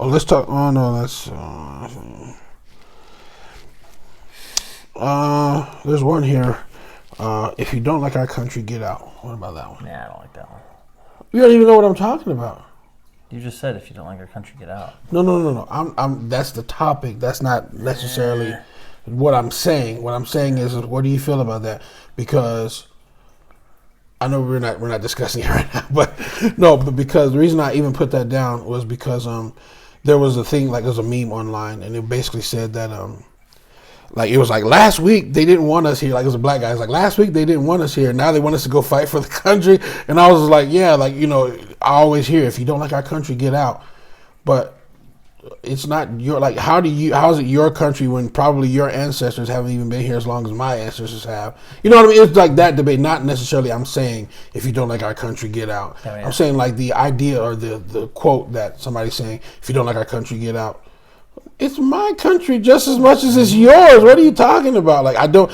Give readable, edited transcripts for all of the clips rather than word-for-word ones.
Oh, let's talk. Oh no, that's. There's one here. If you don't like our country, get out. What about that one? Nah, I don't like that one. You don't even know what I'm talking about. You just said if you don't like our country, get out. No. I'm. That's the topic. That's not necessarily what I'm saying. What I'm saying is, what do you feel about that? Because I know we're not discussing it right now, but because the reason I even put that down was because there was a thing, like, there's a meme online, and it basically said that like, it was like, last week they didn't want us here. Like, it was a black guy. It's like, last week they didn't want us here. Now they want us to go fight for the country. And I was like, yeah, like, I always hear, if you don't like our country, get out. But it's not your, like, how is it your country when probably your ancestors haven't even been here as long as my ancestors have? You know what I mean? It's like that debate. Not necessarily I'm saying, if you don't like our country, get out. Oh, yeah. I'm saying, like, the idea or the quote that somebody's saying, if you don't like our country, get out. It's my country just as much as it's yours. What are you talking about? Like, I don't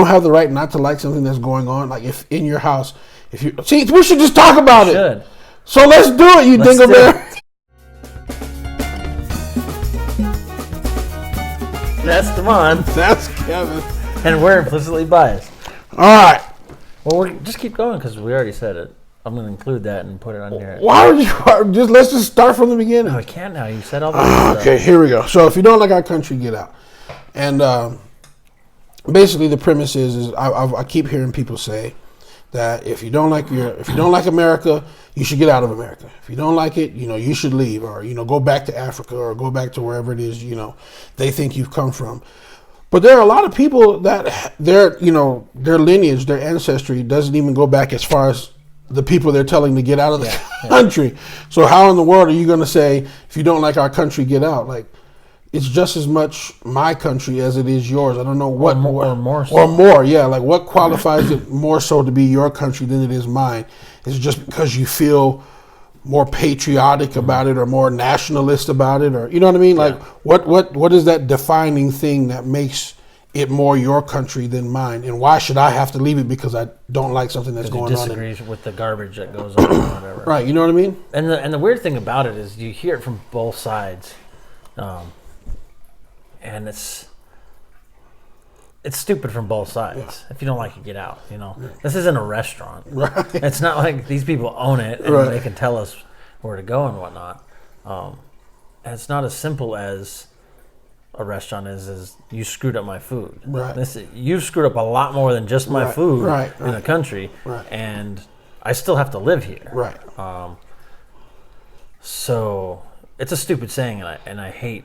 have the right not to like something that's going on. Like, if in your house, we should just talk about it. So let's do it, you dingleberry. That's Devon. That's Kevin. And we're implicitly biased. All right. Well, just keep going because we already said it. I'm going to include that and put it on here. Why would you let's just start from the beginning? No, I can't now. You said all that. Okay, here we go. So if you don't like our country, get out. And basically the premise is I keep hearing people say that if you don't like America, you should get out of America. If you don't like it, you should leave, or go back to Africa, or go back to wherever it is they think you've come from. But there are a lot of people that their lineage, their ancestry doesn't even go back as far as the people they're telling to get out of the country. So how in the world are you going to say, if you don't like our country, get out? Like, it's just as much my country as it is yours. I don't know what or more so. Or more, yeah. Like, what qualifies it more so to be your country than it is mine? Is it just because you feel more patriotic about it, or more nationalist about it, or you know what I mean? Like, what is that defining thing that makes it more your country than mine, and why should I have to leave it because I don't like something that's going on? Disagrees with the garbage that goes on, or whatever. Right, you know what I mean? And the weird thing about it is you hear it from both sides, and it's stupid from both sides. Yeah. If you don't like it, get out. This isn't a restaurant. Right. It's not like these people own it and they can tell us where to go and whatnot. And it's not as simple as a restaurant is you screwed up my food. Right. You've screwed up a lot more than just my food in the country. Right. And I still have to live here. Right. So it's a stupid saying, and I hate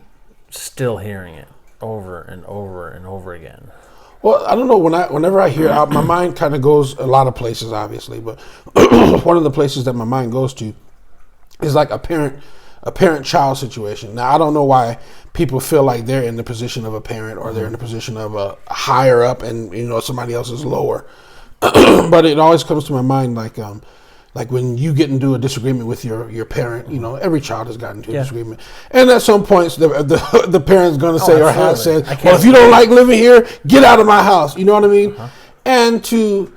still hearing it over and over and over again. Well, I don't know. Whenever I hear it, my mind kind of goes a lot of places, obviously, but one of the places that my mind goes to is like a parent-child situation. Now, I don't know why people feel like they're in the position of a parent, or they're in the position of a higher up and somebody else is lower. But it always comes to my mind like when you get into a disagreement with your parent, every child has gotten into a disagreement. And at some points, the parent's going to say, or has said, well, if you don't like living here, get out of my house. You know what I mean? Uh-huh. And to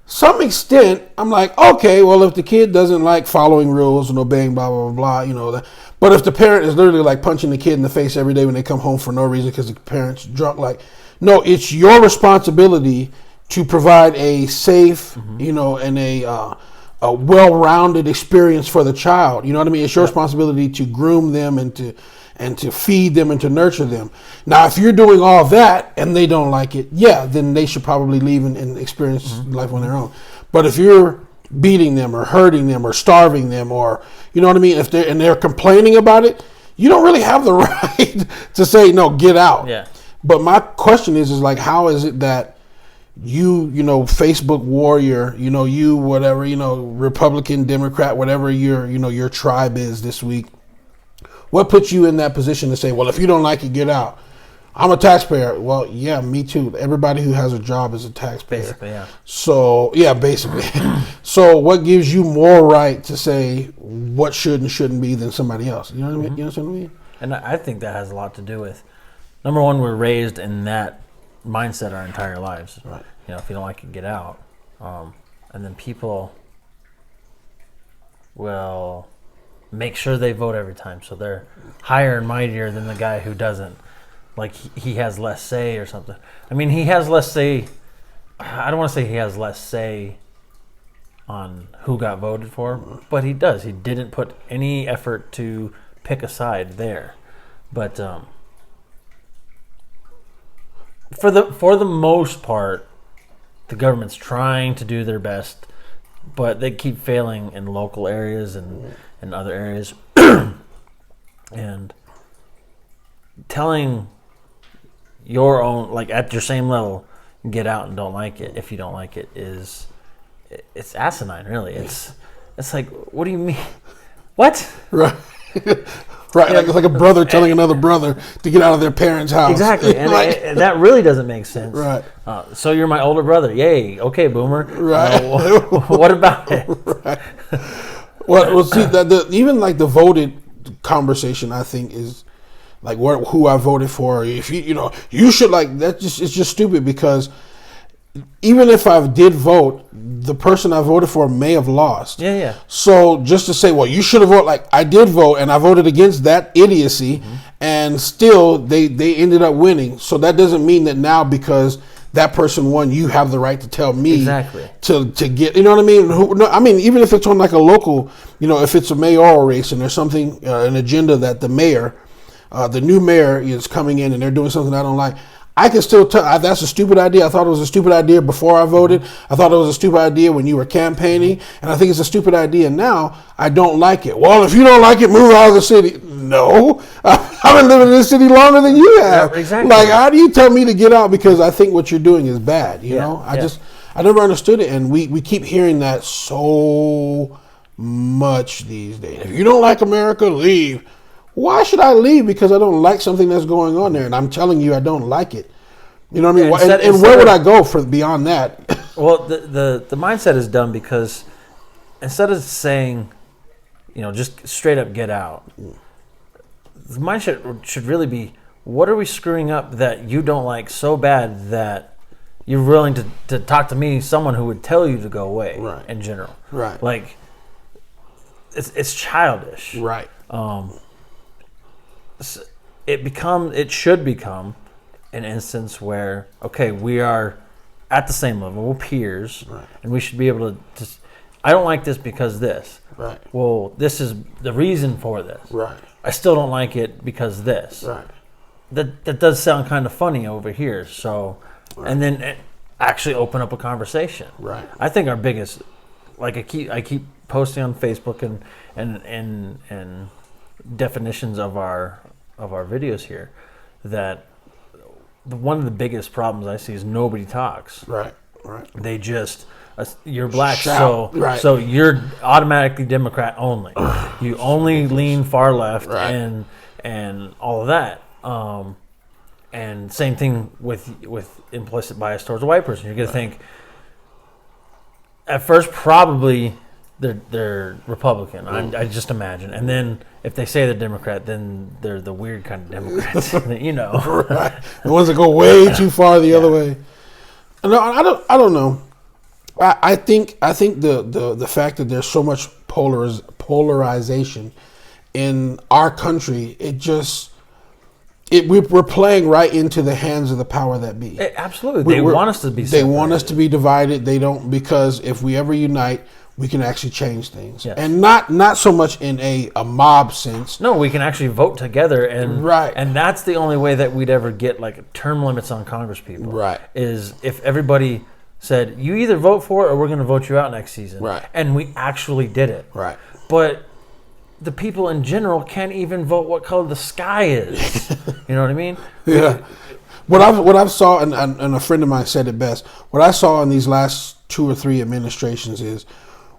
some extent, I'm like, okay, well, if the kid doesn't like following rules and obeying blah, blah, blah, blah, but if the parent is literally like punching the kid in the face every day when they come home for no reason because the parent's drunk, like, no, it's your responsibility to provide a safe, and a well-rounded experience for the child. You know what I mean? It's your responsibility to groom them and to feed them and to nurture them. Now, if you're doing all that and they don't like it, then they should probably leave and experience life on their own. But if you're beating them or hurting them or starving them, or you know what I mean, if they're complaining about it, you don't really have the right to say no, get out. Yeah. But my question is like, how is it that you Facebook warrior, you whatever, Republican, Democrat, whatever your tribe is this week, what puts you in that position to say, well, if you don't like it, get out? I'm a taxpayer. Well, yeah, me too. Everybody who has a job is a taxpayer. Basically, yeah. So, yeah, basically. So what gives you more right to say what should and shouldn't be than somebody else? You know what I mean? You know what I mean? And I think that has a lot to do with, number one, we're raised in that mindset our entire lives. Right. If you don't like it, get out. And then people will make sure they vote every time, so they're higher and mightier than the guy who doesn't. Like he has less say or something. I mean, he has less say. I don't want to say he has less say on who got voted for, but he does. He didn't put any effort to pick a side there. But for the most part, the government's trying to do their best, but they keep failing in local areas and other areas. And telling your own, like at your same level, get out and don't like it if you don't like it it's asinine, really. It's like, what do you mean? What? Right. Right, like it's like a brother telling another brother to get out of their parents' house. Exactly, and that really doesn't make sense. Right. So you're my older brother. Yay. Okay, boomer. Right. What about it? Right. Well, see, even like the voted conversation, I think, is like who I voted for. If you should, like, that. It's just stupid, because even if I did vote, the person I voted for may have lost. Yeah. So just to say, well, you should have voted, like, I did vote and I voted against that idiocy, and still they ended up winning. So that doesn't mean that now, because that person won, you have the right to tell me exactly to get, you know what I mean? I mean, even if it's on like a local, if it's a mayoral race and there's something, an agenda that the mayor, the new mayor is coming in and they're doing something I don't like, I can still tell that's a stupid idea. I thought it was a stupid idea before I voted. I thought it was a stupid idea when you were campaigning, and I think it's a stupid idea now. I don't like it. Well, if you don't like it, move out of the city. No, I've been living in this city longer than you have. Yeah, exactly. Like, how do you tell me to get out because I think what you're doing is bad? You know, I never understood it, and we keep hearing that so much these days. If you don't like America, leave. Why should I leave because I don't like something that's going on there? And I'm telling you, I don't like it. You know what I mean? And where would I go for beyond that? Well, the mindset is dumb, because instead of saying, just straight up get out, the mindset should really be, what are we screwing up that you don't like so bad that you're willing to talk to me, someone who would tell you to go away, right, in general. Right. Like, it's childish. Right. It should become an instance where, okay, we are at the same level, we're peers, right, and we should be able to I don't like this because this. Right. Well, this is the reason for this. Right. I still don't like it because this. Right. That does sound kind of funny over here. So, right, and then actually open up a conversation. Right. I think our biggest, like I keep posting on Facebook and definitions of our videos here, that one of the biggest problems I see is nobody talks. Right. Right. They just, you're black, shout, so right, so you're automatically Democrat only. You only lean far left, right, and all of that. And same thing with implicit bias towards a white person. You're going to think at first probably they're Republican. I just imagine, and then if they say they're Democrat, then they're the weird kind of Democrats. Right. The ones that go way too far the other way. No, I don't know. I think the fact that there's so much polarization in our country, we're playing right into the hands of the power that be. Absolutely, they want us to be separated. They want us to be divided. They don't, because if we ever unite, we can actually change things. Yes. And not so much in a mob sense. No, we can actually vote together, and right, and that's the only way that we'd ever get like term limits on Congress people. Right. Is if everybody said, you either vote for it or we're going to vote you out next season. Right. And we actually did it. Right. But the people in general can't even vote what color the sky is. You know what I mean? Yeah. What I've saw, and a friend of mine said it best, what I saw in these last 2 or 3 administrations is,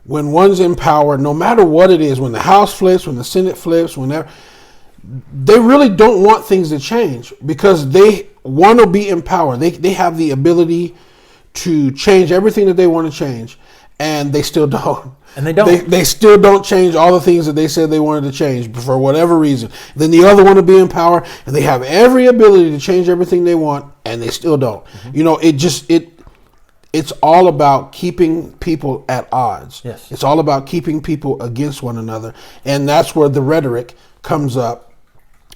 when one's in power, no matter what it is, when the House flips, when the Senate flips, whenever, they really don't want things to change, because they want to be in power. They have the ability to change everything that they want to change, and they still don't. And they don't. They still don't change all the things that they said they wanted to change for whatever reason. Then the other want to be in power, and they have every ability to change everything they want, and they still don't. Mm-hmm. it's all about keeping people at odds. Yes. It's all about keeping people against one another. And that's where the rhetoric comes up.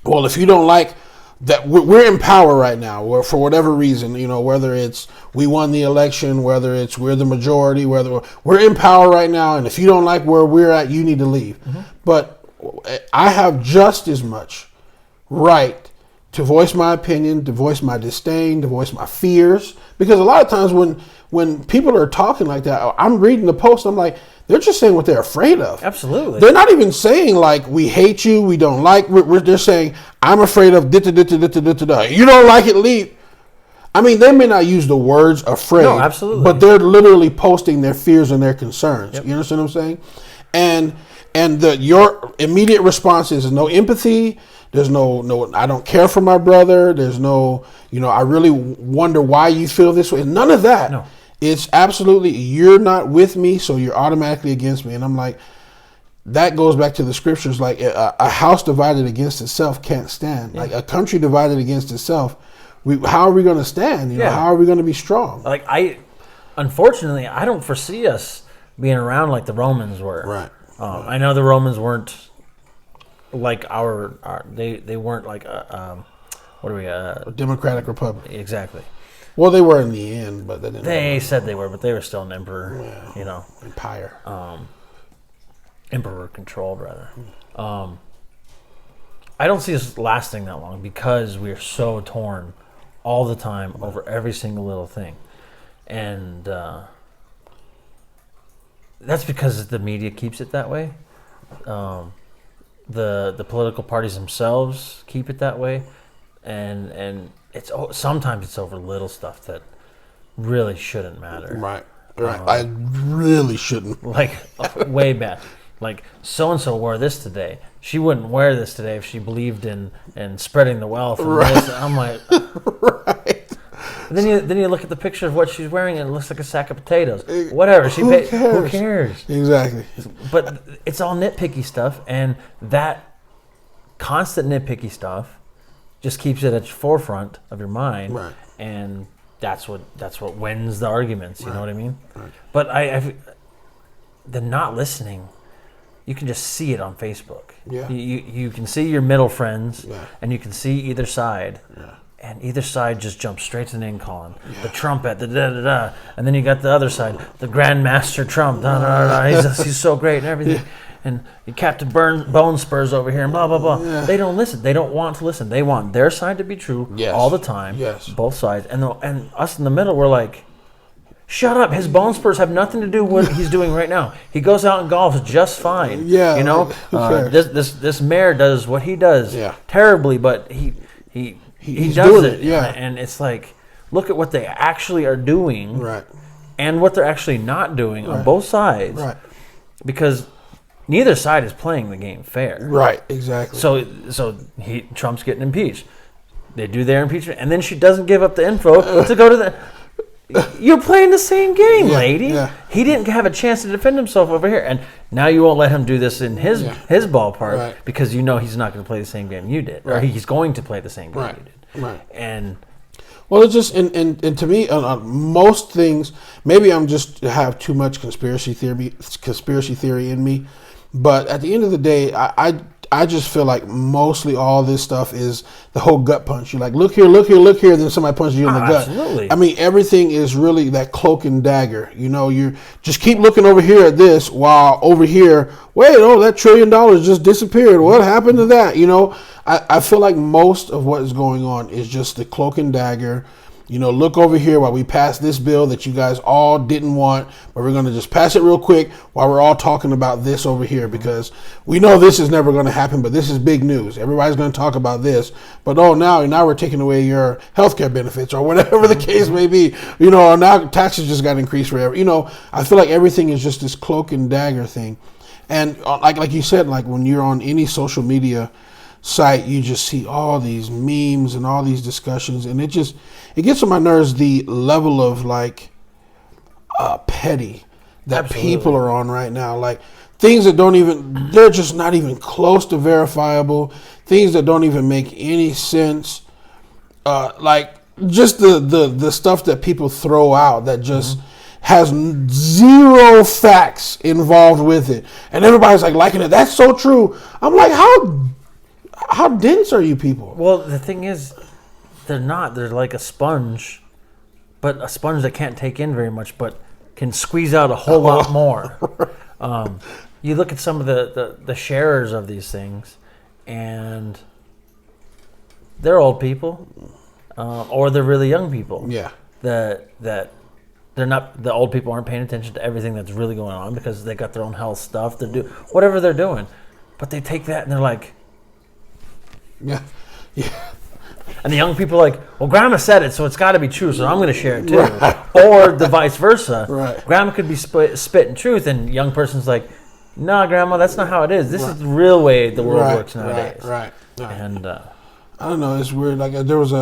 Well, if you don't like that, we're in power right now, or for whatever reason, whether it's we won the election, whether it's we're the majority, whether we're in power right now, and if you don't like where we're at, you need to leave. Mm-hmm. But I have just as much right to voice my opinion, to voice my disdain, to voice my fears, because a lot of times when people are talking like that, I'm reading the post, I'm like, they're just saying what they're afraid of. Absolutely. They're not even saying like, we hate you, we don't like, they're saying, I'm afraid of da-da-da-da-da-da-da. You don't like it, leave. I mean, they may not use the words afraid. No, absolutely. But they're literally posting their fears and their concerns. Yep. You understand what I'm saying? And your immediate response is no empathy. There's no, I don't care for my brother. There's no, I really wonder why you feel this way. None of that. No. It's absolutely, you're not with me, so you're automatically against me. And I'm like, that goes back to the scriptures, like a house divided against itself can't stand. Yeah. Like a country divided against itself, how are we going to stand? How are we going to be strong? Like unfortunately, I don't foresee us being around like the Romans were. Right. I know the Romans weren't like they weren't like a democratic republic. Exactly. Well, they were in the end, but they said they were, but they were still an emperor. Yeah. Empire. Emperor controlled rather. I don't see us lasting that long because we are so torn all the time over every single little thing, and that's because the media keeps it that way. The political parties themselves keep it that way, and sometimes it's over little stuff that really shouldn't matter. Right. I really shouldn't. Like way bad. Like so and so wore this today. She wouldn't wear this today if she believed in spreading the wealth. And right. This. I'm like, right. Then you look at the picture of what she's wearing and it looks like a sack of potatoes. Whatever. Who cares? Exactly. But it's all nitpicky stuff, and that constant nitpicky stuff just keeps it at the forefront of your mind, right. And that's what wins the arguments. You know what I mean? Right. But the not listening, you can just see it on Facebook. Yeah. You can see your middle friends, yeah. And you can see either side, yeah. And either side just jumps straight to the name calling, yeah. The trumpet, the da da da, and then you got the other side, the Grandmaster Trump, da da da. He's so great and everything. Yeah. And Captain Bone Spurs over here and blah, blah, blah. Yeah. They don't listen. They don't want to listen. They want their side to be true all the time. Yes. Both sides. And us in the middle, we're like, shut up. His bone spurs have nothing to do with what he's doing right now. He goes out and golfs just fine. Yeah. This mayor does what he does terribly, but he does it. Yeah. And it's like, look at what they actually are doing. Right. And what they're actually not doing on both sides. Right. Because neither side is playing the game fair. Right, exactly. So Trump's getting impeached. They do their impeachment, and then she doesn't give up the info to go to the... You're playing the same game, lady. Yeah. He didn't have a chance to defend himself over here, and now you won't let him do this in his ballpark because you know he's not going to play the same game you did, or he's going to play the same game you did. Right. And... Well, it's just, and to me, most things, maybe I'm just have too much conspiracy theory in me, but at the end of the day, I just feel like mostly all this stuff is the whole gut punch. You're like, look here, then somebody punches you in the gut. Absolutely. I mean, everything is really that cloak and dagger. You just keep looking over here at this while over here, wait, that $1 trillion just disappeared. What happened to that? I feel like most of what is going on is just the cloak and dagger. Look over here while we pass this bill that you guys all didn't want, but we're going to just pass it real quick while we're all talking about this over here because we know this is never going to happen, but this is big news. Everybody's going to talk about this, but now we're taking away your healthcare benefits or whatever the case may be. Now taxes just got increased forever. I feel like everything is just this cloak and dagger thing. And like you said, like when you're on any social media site, you just see all these memes and all these discussions, and it gets on my nerves, the level of petty that people are on right now. Like things that they're just not even close to verifiable, things that don't even make any sense. Like just the stuff that people throw out that just has zero facts involved with it, and everybody's like liking it. That's so true. I'm like, how dense are you people? Well, the thing is, they're not. They're like a sponge, but a sponge that can't take in very much, but can squeeze out a whole lot more. You look at some of the sharers of these things, and they're old people, or they're really young people. Yeah. That they're not. The old people aren't paying attention to everything that's really going on because they got their own health stuff. They do whatever they're doing, but they take that and they're like, yeah. and the young people are like, well, Grandma said it, so it's got to be true, so I'm going to share it too. Right. Or the vice versa. Right. Grandma could be spitting truth, and young person's like, nah, Grandma, that's not how it is. This is the real way the world works nowadays. Right. And I don't know. It's weird. Like there was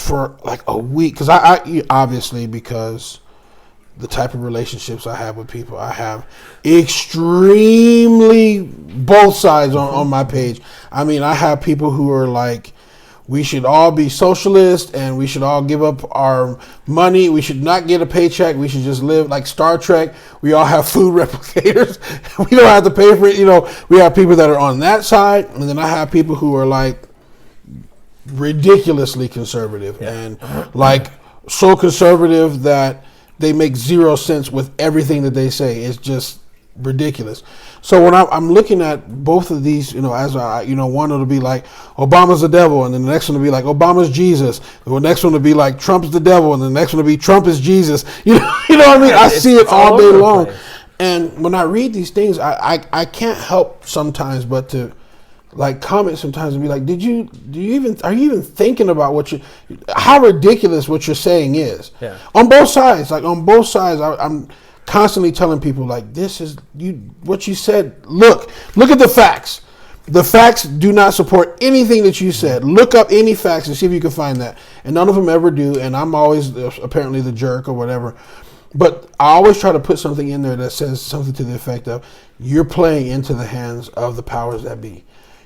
for a week, because I obviously, because the type of relationships I have with people, I have extremely both sides on my page. I mean, I have people who are like, we should all be socialist and we should all give up our money. We should not get a paycheck. We should just live like Star Trek. We all have food replicators. We don't have to pay for it. We have people that are on that side. And then I have people who are like ridiculously conservative and like so conservative that they make zero sense with everything that they say. It's just ridiculous. So when I'm looking at both of these, as one will be like Obama's the devil, and then the next one will be like Obama's Jesus. The next one will be like Trump's the devil, and the next one will be Trump is Jesus. You know what I mean? I see it all day long. And when I read these things, I can't help sometimes but to like comment sometimes and be like, are you even thinking about how ridiculous what you're saying is? Yeah. On both sides, I'm constantly telling people like, this is what you said. Look at the facts. The facts do not support anything that you said. Look up any facts and see if you can find that. And none of them ever do. And I'm always apparently the jerk or whatever. But I always try to put something in there that says something to the effect of, you're playing into the hands of the powers that be.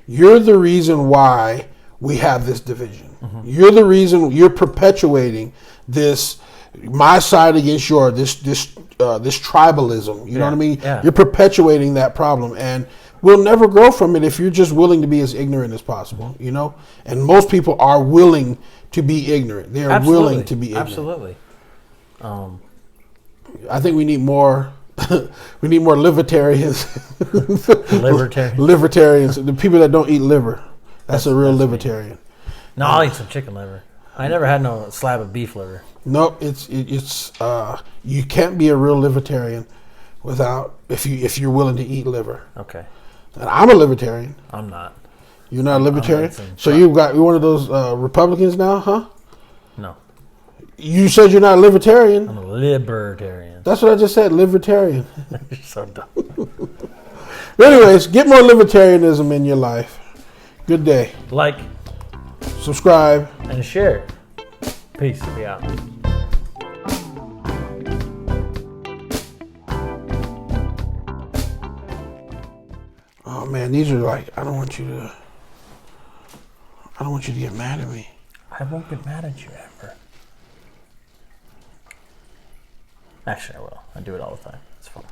You're the reason why we have this division. Mm-hmm. You're the reason you're perpetuating this, my side against yours, this tribalism. You know what I mean? Yeah. You're perpetuating that problem, and we'll never grow from it if you're just willing to be as ignorant as possible. And most people are willing to be ignorant. They are willing to be ignorant. Absolutely. I think we need more. We need more libertarians. Libertarians, the people that don't eat liver. That's a real libertarian. Me. No, I'll eat some chicken liver. I never had no slab of beef liver. No, it's you can't be a real libertarian without if you're willing to eat liver. Okay. And I'm a libertarian. I'm not. You're not a libertarian? So you're one of those Republicans now, huh? No. You said you're not a libertarian. I'm a libertarian. That's what I just said, libertarian. You're so dumb. Anyways, get more libertarianism in your life. Good day. Like, subscribe, and share. Peace. Be out. Oh man, these are like, I don't want you to get mad at me. I won't get mad at you ever. Actually, I will. I do it all the time. It's fun.